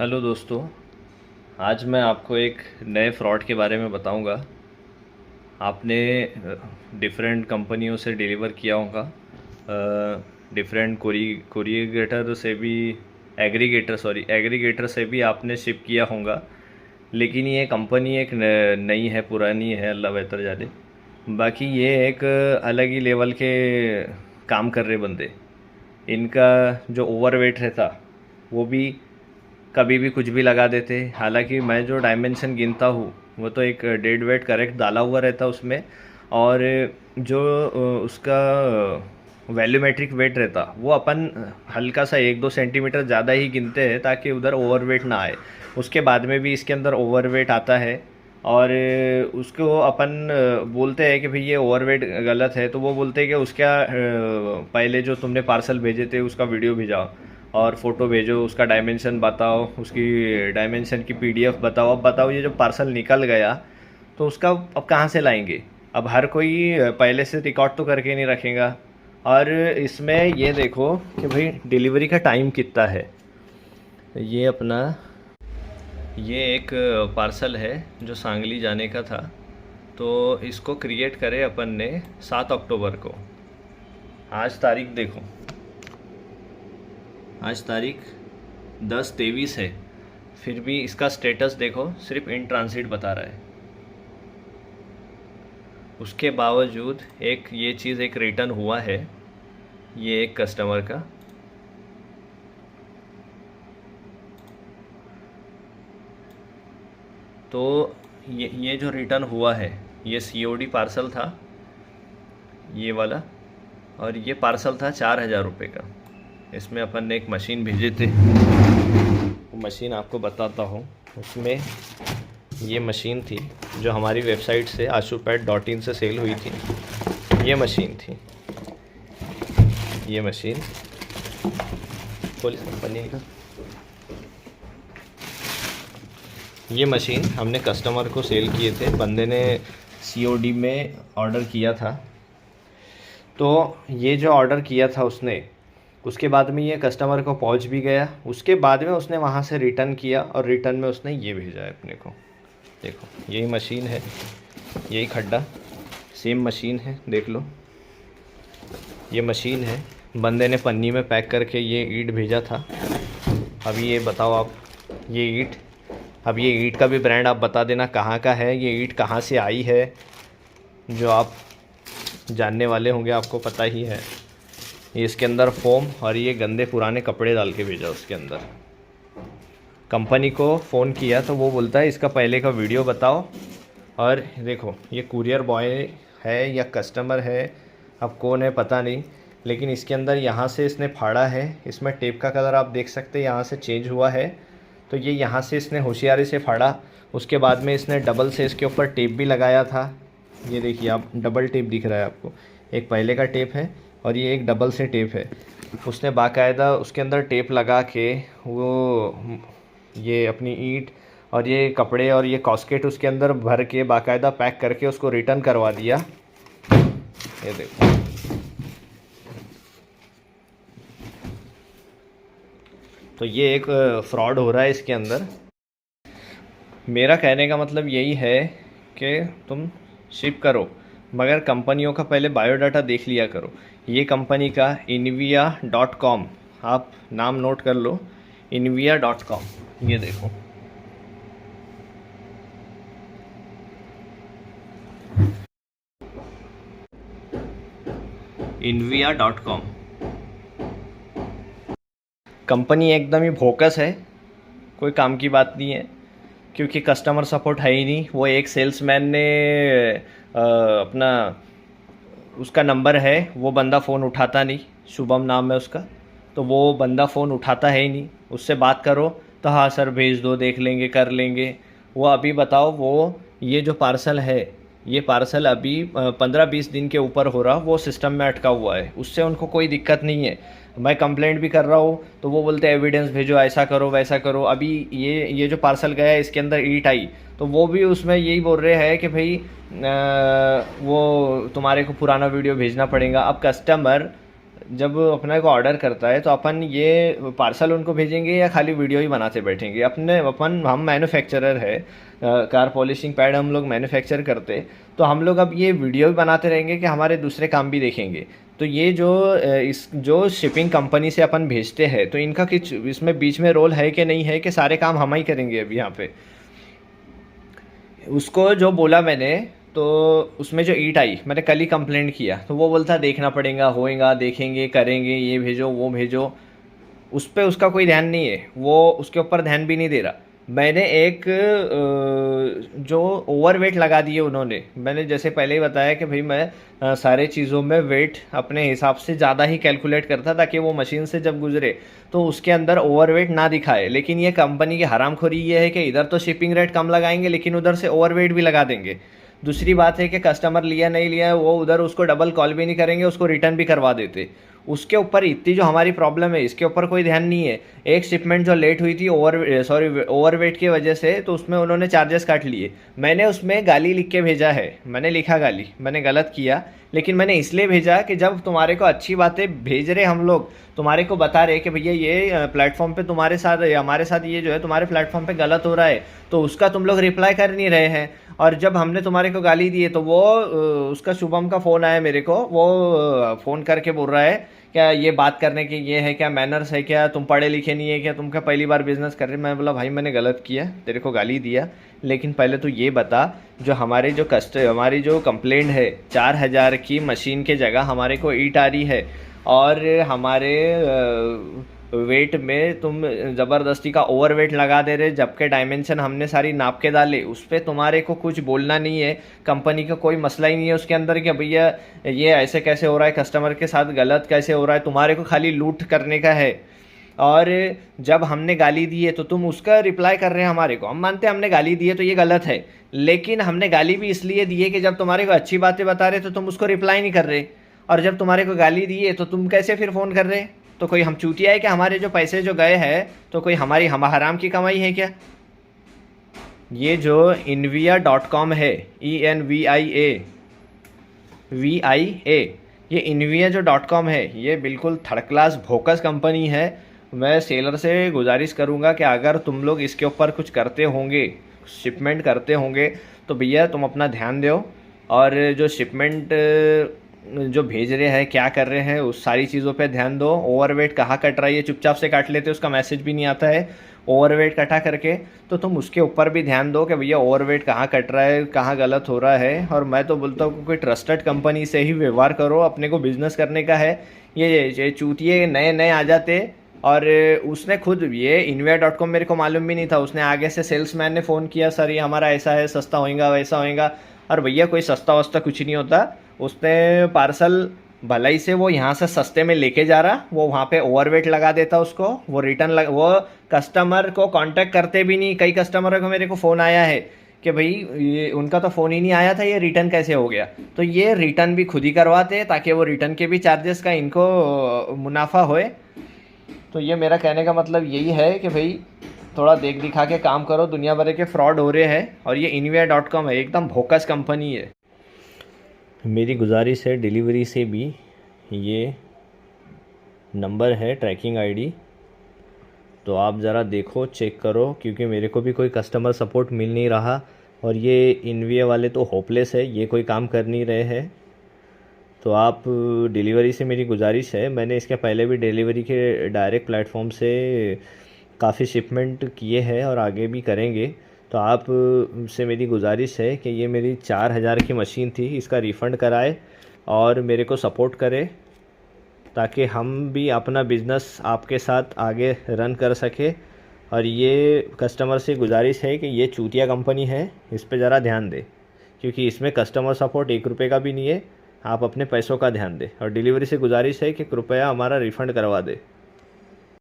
Hello दोस्तों। आज मैं आपको एक नए फ्रॉड के बारे में बताऊंगा। आपने डिफरेंट कंपनियों से डिलीवर किया होगा, डिफरेंट कोरिएगेटर से भी, एग्रीगेटर से भी आपने शिप किया होगा। लेकिन ये कंपनी एक नई है, पुरानी है, अल्लाह बेहतर जाने। बाकी ये एक अलग ही लेवल के काम कर रहे बंदे। इनका जो ओवरवेट रहता वो भी कभी भी कुछ भी लगा देते। हालांकि मैं जो डायमेंशन गिनता हूँ वो तो एक डेड वेट करेक्ट डाला हुआ रहता उसमें। और जो उसका वैल्यूमेट्रिक वेट रहता वो अपन हल्का सा 1-2 सेंटीमीटर ज़्यादा ही गिनते हैं ताकि उधर ओवरवेट ना आए। उसके बाद में भी इसके अंदर ओवरवेट आता है। और उसको अपन बोलते हैं कि भाई ये ओवरवेट गलत है, तो वो बोलते हैं कि उसका पहले जो तुमने पार्सल भेजे थे उसका वीडियो भेजाओ और फ़ोटो भेजो, उसका डायमेंशन बताओ, उसकी डायमेंशन की पीडीएफ बताओ। अब बताओ ये जो पार्सल निकल गया तो उसका अब कहाँ से लाएंगे। अब हर कोई पहले से रिकॉर्ड तो करके नहीं रखेगा। और इसमें ये देखो कि भाई डिलीवरी का टाइम कितना है। ये अपना ये एक पार्सल है जो सांगली जाने का था। तो इसको क्रिएट करे अपन ने 7 अक्टूबर को। आज तारीख देखो, आज तारीख 10-23 है, फिर भी इसका स्टेटस देखो सिर्फ इन ट्रांसिट बता रहा है। उसके बावजूद एक ये चीज़ एक रिटर्न हुआ है, ये एक कस्टमर का। तो ये जो रिटर्न हुआ है ये सीओडी पार्सल था, ये वाला। और ये पार्सल था 4,000 रुपये का। इसमें अपन ने एक मशीन भेजे थे, वो मशीन आपको बताता हूँ। उसमें ये मशीन थी जो हमारी वेबसाइट से ashupad.in से सेल हुई थी। ये मशीन थी, ये मशीन पुलिस कंपनी का। ये मशीन हमने कस्टमर को सेल किए थे, बंदे ने सीओडी में ऑर्डर किया था। तो ये जो ऑर्डर किया था उसने, उसके बाद में ये कस्टमर को पहुंच भी गया। उसके बाद में उसने वहाँ से रिटर्न किया और रिटर्न में उसने ये भेजा है अपने को। देखो यही मशीन है, यही खड्डा सेम मशीन है, देख लो ये मशीन है। बंदे ने पन्नी में पैक करके ये ईंट भेजा था। अभी ये बताओ आप, ये ईंट, अब ये ईंट का भी ब्रांड आप बता देना कहाँ का है, ये ईंट कहाँ से आई है। जो आप जानने वाले होंगे आपको पता ही है। ये इसके अंदर फोम और ये गंदे पुराने कपड़े डाल के भेजा उसके अंदर। कंपनी को फ़ोन किया तो वो बोलता है इसका पहले का वीडियो बताओ। और देखो ये कुरियर बॉय है या कस्टमर है, अब कौन है पता नहीं, लेकिन इसके अंदर यहाँ से इसने फाड़ा है। इसमें टेप का कलर आप देख सकते हैं यहाँ से चेंज हुआ है। तो ये यहाँ से इसने होशियारी से फाड़ा। उसके बाद में इसने डबल से इसके ऊपर टेप भी लगाया था। ये देखिए आप, डबल टेप दिख रहा है आपको, एक पहले का टेप है और ये एक डबल से टेप है। उसने बाकायदा उसके अंदर टेप लगा के वो ये अपनी ईंट और ये कपड़े और ये कॉस्केट उसके अंदर भर के बाकायदा पैक करके उसको रिटर्न करवा दिया। ये देखो, तो ये एक फ्रॉड हो रहा है इसके अंदर। मेरा कहने का मतलब यही है कि तुम शिप करो मगर कंपनियों का पहले बायोडाटा देख लिया करो। ये कंपनी का invia.com, आप नाम नोट कर लो, invia.com। ये देखो, invia.com। कंपनी एकदम ही भोकस है, कोई काम की बात नहीं है, क्योंकि कस्टमर सपोर्ट है ही नहीं। वो एक सेल्समैन ने अपना उसका नंबर है, वो बंदा फ़ोन उठाता नहीं, शुभम नाम है उसका, तो वो बंदा फ़ोन उठाता है ही नहीं। उससे बात करो तो हाँ सर भेज दो, देख लेंगे, कर लेंगे। वो अभी बताओ, वो ये जो पार्सल है, ये पार्सल अभी 15-20 दिन के ऊपर हो रहा, वो सिस्टम में अटका हुआ है। उससे उनको कोई दिक्कत नहीं है। मैं कंप्लेंट भी कर रहा हूँ तो वो बोलते हैं एविडेंस भेजो, ऐसा करो वैसा करो। अभी ये जो पार्सल गया है इसके अंदर ईंट आई, तो वो भी उसमें यही बोल रहे हैं कि भाई वो तुम्हारे को पुराना वीडियो भेजना पड़ेगा। अब कस्टमर जब अपने को ऑर्डर करता है तो अपन ये पार्सल उनको भेजेंगे या खाली वीडियो ही बनाते बैठेंगे? हम मैन्युफैक्चरर है, कार पॉलिशिंग पैड हम लोग मैन्युफैक्चर करते, तो हम लोग अब ये वीडियो भी बनाते रहेंगे कि हमारे दूसरे काम भी देखेंगे? तो ये जो शिपिंग कंपनी से अपन भेजते हैं, तो इनका कुछ इसमें बीच में रोल है कि नहीं है, कि सारे काम हम ही करेंगे अभी यहाँ पे? उसको जो बोला मैंने, तो उसमें जो ईट आई, मैंने कल ही कंप्लेंट किया, तो वो बोलता देखना पड़ेगा, होएगा, देखेंगे, करेंगे, ये भेजो वो भेजो। उस पे उसका कोई ध्यान नहीं है, वो उसके ऊपर ध्यान भी नहीं दे रहा। मैंने एक जो ओवरवेट लगा दिए उन्होंने, मैंने जैसे पहले ही बताया कि भाई मैं सारे चीज़ों में वेट अपने हिसाब से ज़्यादा ही कैलकुलेट करता, ताकि वो मशीन से जब गुजरे तो उसके अंदर ओवरवेट ना दिखाए। लेकिन ये कंपनी की हरामखोरी ये है कि इधर तो शिपिंग रेट कम लगाएंगे, लेकिन उधर से ओवरवेट भी लगा देंगे। दूसरी बात है कि कस्टमर लिया नहीं लिया, वो उधर उसको डबल कॉल भी नहीं करेंगे, उसको रिटर्न भी करवा देते। उसके ऊपर इतनी जो हमारी प्रॉब्लम है, इसके ऊपर कोई ध्यान नहीं है। एक शिपमेंट जो लेट हुई थी ओवरवेट की वजह से, तो उसमें उन्होंने चार्जेस काट लिए। मैंने उसमें गाली लिख के भेजा है, मैंने लिखा गाली, मैंने गलत किया, लेकिन मैंने इसलिए भेजा कि जब तुम्हारे को अच्छी बातें भेज रहे हम लोग, तुम्हारे को बता रहे कि भैया ये प्लेटफॉर्म पे तुम्हारे साथ या हमारे साथ ये जो है तुम्हारे प्लेटफॉर्म पे गलत हो रहा है, तो उसका तुम लोग रिप्लाई कर नहीं रहे हैं। और जब हमने तुम्हारे को गाली दी है, तो वो उसका शुभम का फ़ोन आया मेरे को, वो फ़ोन करके बोल रहा है क्या ये बात करने की ये है क्या, मैनर्स है क्या, तुम पढ़े लिखे नहीं है क्या, तुम क्या पहली बार बिजनेस कर रहे? मैं बोला भाई मैंने गलत किया, तेरे को गाली दिया, लेकिन पहले तो ये बता, जो हमारी जो कंप्लेंट है, 4,000 की मशीन के जगह हमारे को ईट आ रही है, और हमारे वेट में तुम ज़बरदस्ती का ओवर वेट लगा दे रहे, जबकि डायमेंशन हमने सारी नाप के डाले, उस पर तुम्हारे को कुछ बोलना नहीं है। कंपनी का कोई मसला ही नहीं है उसके अंदर कि भैया ये ऐसे कैसे हो रहा है, कस्टमर के साथ गलत कैसे हो रहा है, तुम्हारे को खाली लूट करने का है। और जब हमने गाली दी है तो तुम उसका रिप्लाई कर रहे हैं हमारे को। हम मानते हैं हमने गाली दी है तो ये गलत है, लेकिन हमने गाली भी इसलिए दी है कि जब तुम्हारे को अच्छी बातें बता रहे तो तुम उसको रिप्लाई नहीं कर रहे, और जब तुम्हारे को गाली दी है तो तुम कैसे फिर फ़ोन कर रहे? तो कोई हम चूतिया है कि हमारे जो पैसे जो गए हैं तो कोई हम हराम की कमाई है क्या? ये जो Envia.com है, ENVIA, ये Envia जो .com है, ये बिल्कुल थर्ड क्लास भोकस कंपनी है। मैं सेलर से गुजारिश करूँगा कि अगर तुम लोग इसके ऊपर कुछ करते होंगे, शिपमेंट करते होंगे, तो भैया तुम अपना ध्यान दो, और जो शिपमेंट जो भेज रहे हैं क्या कर रहे हैं उस सारी चीज़ों पे ध्यान दो। ओवरवेट कहाँ कट रहा है ये चुपचाप से काट लेते, उसका मैसेज भी नहीं आता है ओवरवेट कटा करके, तो तुम उसके ऊपर भी ध्यान दो कि भैया ओवरवेट कहाँ कट रहा है, कहाँ गलत हो रहा है। और मैं तो बोलता हूँ कोई ट्रस्टेड कंपनी से ही व्यवहार करो, अपने को बिजनेस करने का है। ये चूतिए नए नए आ जाते, और उसने खुद ये Envia.com मेरे को मालूम भी नहीं था, उसने आगे से सेल्समैन ने फ़ोन किया, सर ये हमारा ऐसा है, सस्ता होएगा वैसा होएगा। और भैया कोई सस्ता वस्ता कुछ नहीं होता, उसने पार्सल भलाई से वो यहाँ से सस्ते में लेके जा रहा, वो वहाँ पे ओवरवेट लगा देता उसको, वो वो कस्टमर को कांटेक्ट करते भी नहीं। कई कस्टमर को मेरे को फ़ोन आया है कि भाई ये उनका तो फ़ोन ही नहीं आया था, ये रिटर्न कैसे हो गया? तो ये रिटर्न भी खुद ही करवाते ताकि वो रिटर्न के भी चार्जेस का इनको मुनाफा होए। तो ये मेरा कहने का मतलब यही है कि भाई थोड़ा देख दिखा के काम करो, दुनिया भर के फ्रॉड हो रहे हैं, और ये Envia.com है, एकदम भोकस कंपनी है। मेरी गुजारिश है डिलीवरी से भी ये नंबर है ट्रैकिंग आईडी, तो आप ज़रा देखो चेक करो, क्योंकि मेरे को भी कोई कस्टमर सपोर्ट मिल नहीं रहा, और ये Envia वाले तो होपलेस है, ये कोई काम कर नहीं रहे हैं। तो आप डिलीवरी से मेरी गुजारिश है, मैंने इसके पहले भी डिलीवरी के डायरेक्ट प्लेटफॉर्म से काफ़ी शिपमेंट किए हैं और आगे भी करेंगे। तो आप से मेरी गुजारिश है कि ये मेरी 4,000 की मशीन थी, इसका रिफ़ंड कराए और मेरे को सपोर्ट करे, ताकि हम भी अपना बिज़नेस आपके साथ आगे रन कर सके। और ये कस्टमर से गुजारिश है कि ये चूतिया कंपनी है, इस पे ज़रा ध्यान दे, क्योंकि इसमें कस्टमर सपोर्ट 1 रुपये का भी नहीं है। आप अपने पैसों का ध्यान दें, और डिलीवरी से गुजारिश है कि कृपया हमारा रिफ़ंड करवा दे।